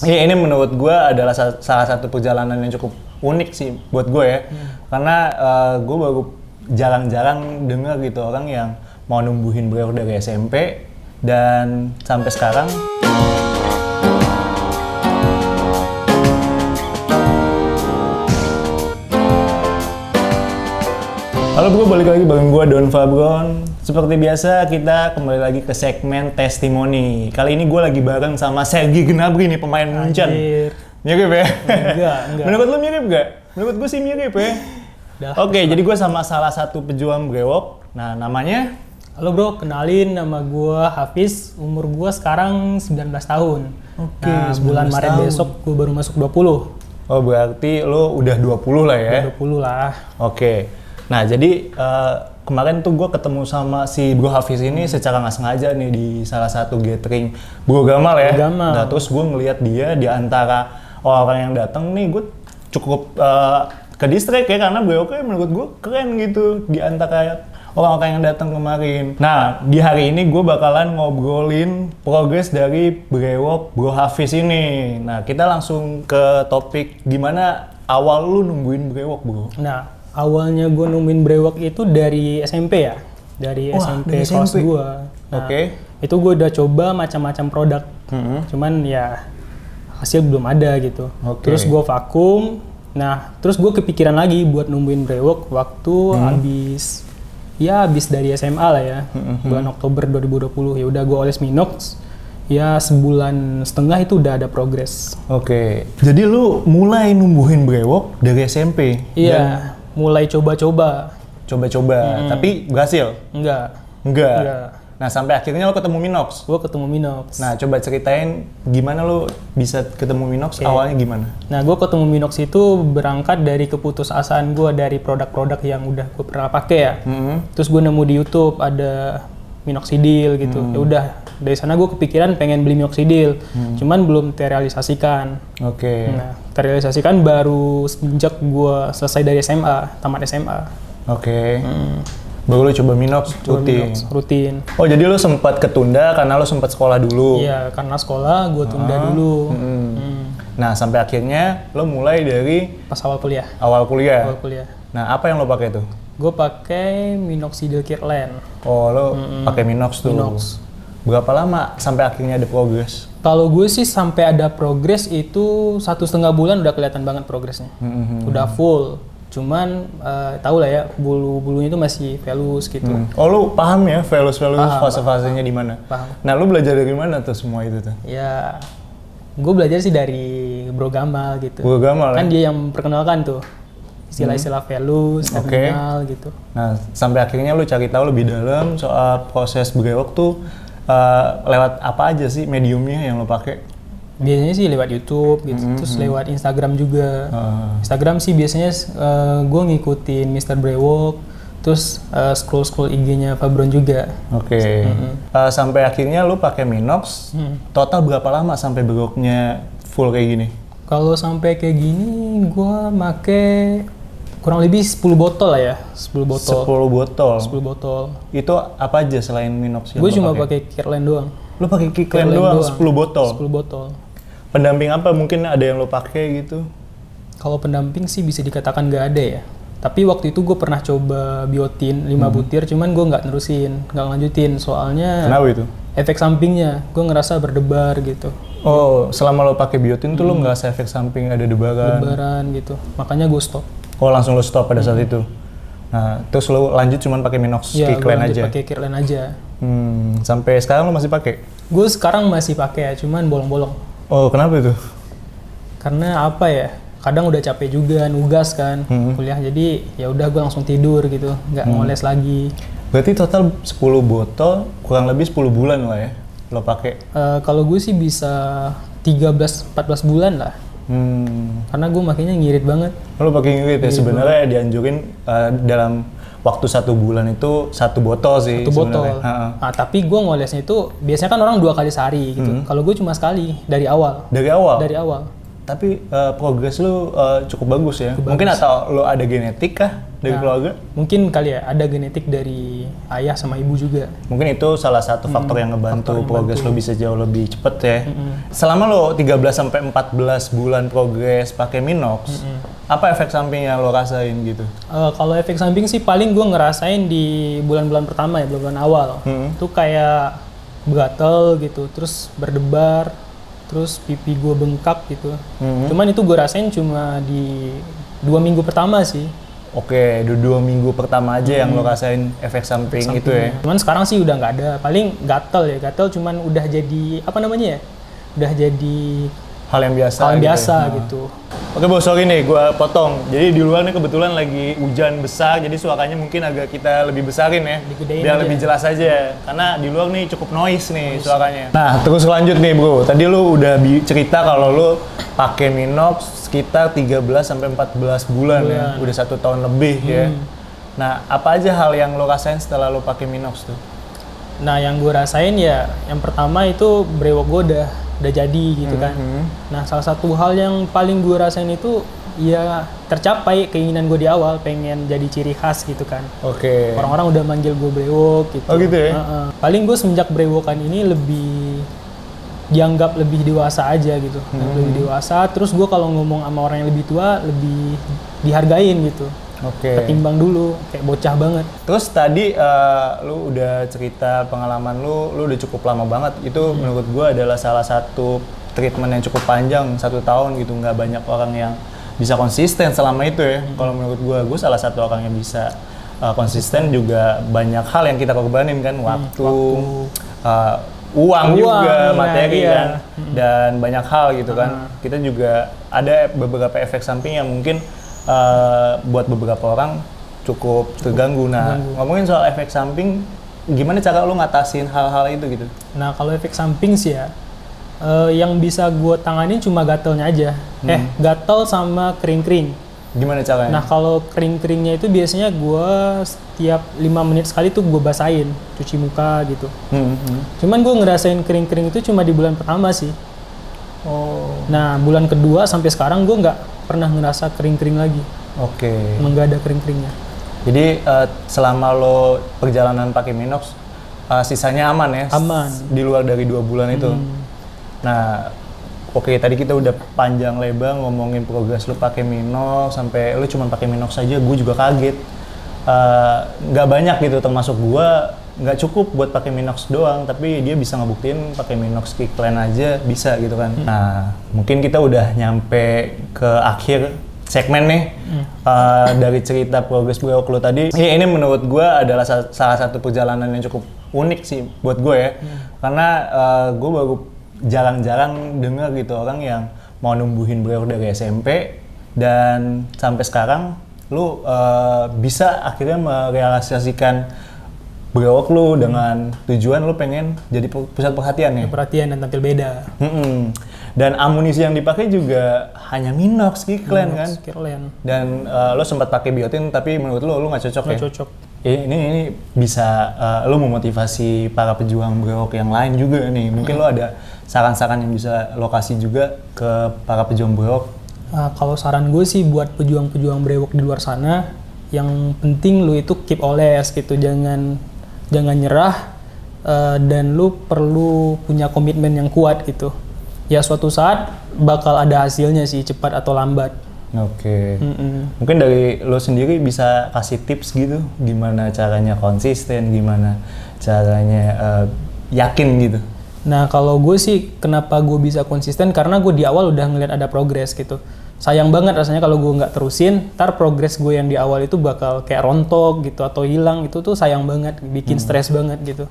Iya, ini menurut gue adalah salah satu perjalanan yang cukup unik sih buat gue ya. Karena gue baru jarang-jarang dengar gitu orang yang mau numbuhin brewok dari SMP dan sampai sekarang. Halo bro, balik lagi bareng gue Don Fabron. Seperti biasa kita kembali lagi ke segmen testimoni. Kali ini gue lagi bareng sama Sergi Gnabry nih, pemain Munchen. Mirip ya? Enggak. Menurut lu mirip gak? Menurut gue sih mirip ya. Oke, jadi gue sama salah satu pejuang brewok. Nah, namanya? Halo bro, kenalin nama gue Hafiz. Umur gue sekarang 19 tahun. Oke, nah, bulan Maret tahun. besok gue baru masuk 20. Oh, berarti lu udah 20 lah ya? Udah 20 lah. Oke. Nah, jadi kemarin tuh gue ketemu sama si Bro Hafiz ini secara nggak sengaja nih di salah satu gathering Bro Gamal ya. Gamal. Nah, terus gue ngeliat dia di antara orang yang datang nih, gue cukup ke distract ya, karena brewoknya menurut gue keren gitu di antara orang-orang yang datang kemarin. Nah, di hari ini gue bakalan ngobrolin progres dari brewok Bro Hafiz ini. Nah, kita langsung ke topik gimana awal lu nungguin brewok, Bro. Nah, awalnya gue nemuin brewok itu dari SMP ya. Dari SMP kelas 2. Nah, itu gue udah coba macam-macam produk. Cuman ya hasil belum ada gitu. Terus gue vakum. Nah, terus gue kepikiran lagi buat nemuin brewok waktu habis dari SMA lah ya. Bulan Oktober 2020. Ya udah gue oles Minox. Ya sebulan setengah itu udah ada progres. Oke. Jadi lu mulai numbuhin brewok dari SMP? Iya, mulai coba-coba. Coba-coba, tapi berhasil? Enggak. Nah, sampai akhirnya lu ketemu Minox? Gue ketemu Minox. Nah, coba ceritain gimana lu bisa ketemu Minox, awalnya gimana? Nah, gue ketemu Minox itu berangkat dari keputusasaan gue dari produk-produk yang udah gue pernah pakai ya. Terus gue nemu di YouTube ada minoxidil gitu. Ya udah, dari sana gue kepikiran pengen beli minoxidil. Cuman belum terrealisasikan. Nah, terrealisasikan baru sejak gue selesai dari SMA, tamat SMA. Baru lu coba Minox rutin. Oh, jadi lu sempat ketunda karena lu sempat sekolah dulu? Iya, karena sekolah gue tunda dulu. Nah, sampai akhirnya lu mulai dari? Pas awal kuliah. Awal kuliah? Awal kuliah. Nah, apa yang lu pakai tuh? Gue pakai minoxidil Kirkland. Oh, lo pakai Minox tuh. Minox. Berapa lama sampai akhirnya ada progres? Kalau gue sih sampai ada progres itu 1,5 bulan udah kelihatan banget progresnya. Udah full. Cuman tau lah ya, bulu-bulunya itu masih velus gitu. Oh, lu paham ya velus fase-fasenya di mana? Paham. Nah, lu belajar dari mana tuh semua itu tuh? Ya, gue belajar sih dari Bro Gamal gitu. Bro Gamal kan dia yang perkenalkan tuh istilah-istilah velus, terminal gitu. Nah, sampai akhirnya lu cari tahu lebih dalam soal proses brewok tuh lewat apa aja sih mediumnya yang lu pakai? Biasanya sih lewat YouTube gitu, terus lewat Instagram juga. Instagram sih biasanya gue ngikutin Mr. Brewok, terus scroll IG-nya Fabron juga. Sampai akhirnya lu pakai Minox, total berapa lama sampai brewoknya full kayak gini? Kalau sampai kayak gini, gue make kurang lebih 10 botol lah ya, 10 botol. Itu apa aja selain Minox yang gue cuma pakai Kirkland doang. Lu pakai Kirkland doang 10 botol? 10 botol. Pendamping apa mungkin ada yang lu pakai gitu? Kalau pendamping sih bisa dikatakan nggak ada ya. Tapi waktu itu gue pernah coba biotin 5 butir, cuman gue nggak lanjutin soalnya. Kenapa itu? Efek sampingnya, gue ngerasa berdebar gitu. Oh, selama lo pakai biotin tuh lo ngerasa efek samping ada debaran gitu. Makanya gue stop. Oh, langsung lo stop pada saat itu? Nah, terus lo lanjut cuman pakai Minox Kirkland aja? Iya, gue lanjut pakai Kirkland aja. Sampai sekarang lo masih pakai? Gue sekarang masih pakai ya, cuman bolong-bolong. Oh, kenapa itu? Karena apa ya? Kadang udah capek juga, nugas kan, kuliah. Jadi ya udah gue langsung tidur gitu, nggak ngoles lagi. Berarti total 10 botol, kurang lebih 10 bulan lah ya lo pakai? Kalau gue sih bisa 13-14 bulan lah. Karena gue makanya ngirit banget. Lo pakai ngirit ya? Sebenarnya dianjurin dalam waktu 1 bulan itu 1 botol sih. 1 botol. Nah, tapi gue ngolesnya itu biasanya kan orang 2 kali sehari gitu. Kalau gue cuma sekali dari awal. Dari awal? Dari awal. tapi progres lu cukup bagus ya. Mungkin atau lu ada genetik kah dari keluarga? Mungkin kali ya, ada genetik dari ayah sama ibu juga. Mungkin itu salah satu faktor yang ngebantu progres lu bisa jauh lebih cepet ya. Selama lu 13-14 bulan progres pakai Minox, apa efek samping yang lo rasain gitu? Kalau efek samping sih paling gue ngerasain di bulan-bulan pertama ya, bulan-bulan awal. Itu kayak gatel gitu, terus berdebar, terus pipi gue bengkak gitu. Cuman itu gue rasain cuma di 2 minggu pertama sih. Oke, 2 minggu pertama aja yang lo rasain efek samping itu ya? Cuman sekarang sih udah nggak ada, paling gatel cuman udah jadi, apa namanya ya, udah jadi hal yang biasa gitu. Oke bos, sorry nih gue potong. Jadi di luar nih kebetulan lagi hujan besar, jadi suaranya mungkin agak kita lebih besarin ya, biar lebih jelas aja. Karena di luar nih cukup noise nih suaranya. Nah terus lanjut nih bro, tadi lu udah cerita kalau lu pakai Minox sekitar 13-14 bulan ya, udah 1 tahun lebih ya. Nah apa aja hal yang lu rasain setelah lu pakai Minox tuh? Nah yang gue rasain ya, yang pertama itu brewok gue udah jadi gitu kan. Nah salah satu hal yang paling gue rasain itu ya tercapai keinginan gue di awal, pengen jadi ciri khas gitu kan. Oke. Orang-orang udah manggil gue brewok gitu. Oh gitu ya? Paling gue semenjak brewokan ini lebih dianggap lebih dewasa aja gitu. Lebih dewasa, terus gue kalau ngomong sama orang yang lebih tua lebih dihargain gitu. Oke. Ketimbang dulu, kayak bocah banget. Terus tadi lu udah cerita pengalaman lu udah cukup lama banget. Itu menurut gua adalah salah satu treatment yang cukup panjang, 1 tahun gitu. Nggak banyak orang yang bisa konsisten selama itu ya. Kalau menurut gua salah satu orang yang bisa konsisten, juga banyak hal yang kita korbanin kan, waktu. Uang juga, materi kan, dan banyak hal gitu kan. Kita juga ada beberapa efek samping yang mungkin buat beberapa orang cukup terganggu. Nah, ngomongin soal efek samping, gimana cara lu ngatasin hal-hal itu gitu? Nah, kalau efek samping sih ya, yang bisa gue tanganin cuma gatelnya aja. Gatel sama kering-kering. Gimana caranya? Nah, kalau kering-keringnya itu biasanya gue setiap 5 menit sekali tuh gue basahin, cuci muka gitu. Cuman gue ngerasain kering-kering itu cuma di bulan pertama sih. Nah, bulan kedua sampai sekarang gue nggak pernah ngerasa kering-kering lagi. Oke. Emang nggak ada kering-keringnya. Jadi selama lo perjalanan pakai Minox, sisanya aman ya? Aman. Di luar dari 2 bulan itu. Nah, oke, tadi kita udah panjang lebar ngomongin progres lo pakai Minox, sampai lo cuma pakai Minox aja, gue juga kaget. Nggak banyak gitu, termasuk gue nggak cukup buat pakai Minox doang, tapi dia bisa ngebuktiin pakai Minox Kickland aja bisa gitu kan. Nah, mungkin kita udah nyampe ke akhir segmen nih. Dari cerita progres brewok lo tadi, ini menurut gue adalah salah satu perjalanan yang cukup unik sih buat gue ya. Karena gue baru jarang-jarang dengar gitu orang yang mau numbuhin brewok dari SMP dan sampai sekarang lu bisa akhirnya merealisasikan brewok lu dengan tujuan lu pengen jadi pusat perhatian ya? Perhatian dan tampil beda. Dan amunisi yang dipakai juga hanya Minox Kickland kan? Kickland. Dan lu sempat pakai biotin tapi menurut lu nggak cocok ya? Nggak cocok. Ini bisa lu memotivasi para pejuang brewok yang lain juga nih. Mungkin lu ada saran-saran yang bisa lo kasih juga ke para pejuang brewok? Kalau saran gue sih buat pejuang-pejuang brewok di luar sana, yang penting lu itu keep oles gitu, jangan nyerah, dan lu perlu punya komitmen yang kuat gitu. Ya suatu saat bakal ada hasilnya sih, cepat atau lambat. Oke. Mungkin dari lo sendiri bisa kasih tips gitu, gimana caranya konsisten, gimana caranya yakin gitu. Nah kalau gue sih kenapa gue bisa konsisten, karena gue di awal udah ngeliat ada progres gitu. Sayang banget rasanya kalau gue nggak terusin, ntar progres gue yang di awal itu bakal kayak rontok gitu atau hilang, itu tuh sayang banget, bikin stres banget gitu.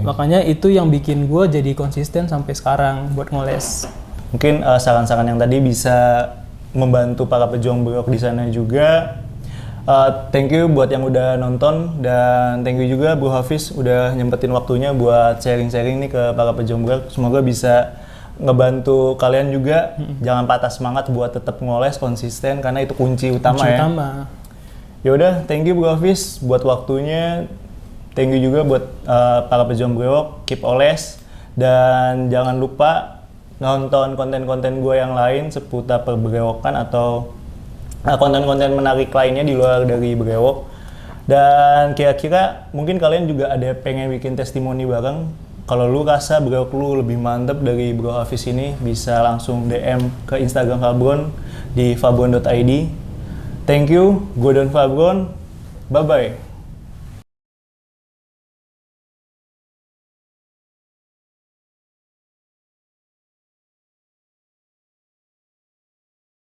Makanya itu yang bikin gue jadi konsisten sampai sekarang buat ngoles. Mungkin saran-saran yang tadi bisa membantu para pejuang brewok di sana juga. Thank you buat yang udah nonton, dan thank you juga Bro Hafiz udah nyempetin waktunya buat sharing-sharing nih ke para pejuang brewok. Semoga bisa ngebantu kalian juga. Jangan patah semangat buat tetap ngoles konsisten, karena itu kunci utama ya. Ya udah, thank you Bro Hafiz buat waktunya. Thank you juga buat para pejuang brewok, keep oles, dan jangan lupa nonton konten-konten gue yang lain seputar perbrewokan atau konten-konten menarik lainnya di luar dari brewok. Dan kira-kira mungkin kalian juga ada pengen bikin testimoni bareng. Kalau lu rasa brewok lu lebih mantep dari Bro Hafiz ini, bisa langsung DM ke Instagram Fabron di fabron.id. Thank you, gue Don Fabron. Bye-bye.